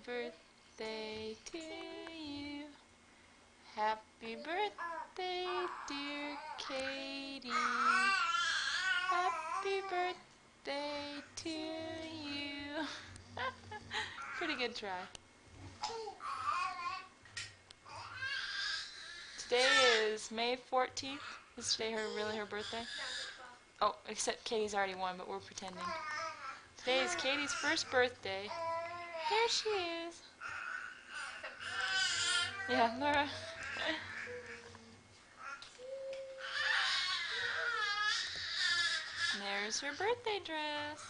birthday to you. Happy birthday, dear Katie. Happy birthday to you. Pretty good try. Today is May 14th. Is today really her birthday? Oh, except Katie's already won, but we're pretending. Today is Katie's first birthday. There she is. Yeah, Laura. There's her birthday dress.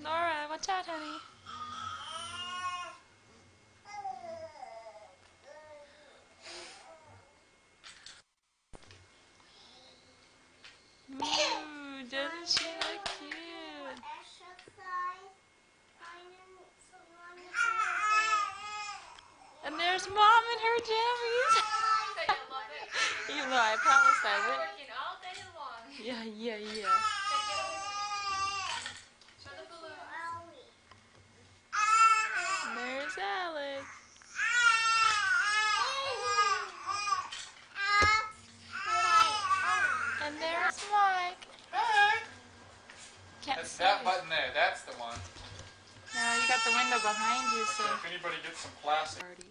Laura, watch out, honey. Ooh, doesn't she look cute? And there's Mom in her jammies. Even though I promised I would. Yeah. There's Alex. And there's Mike. Can't That's see. that button there. That's the one. No, you got the window behind you, so. If anybody gets some plastic. Party.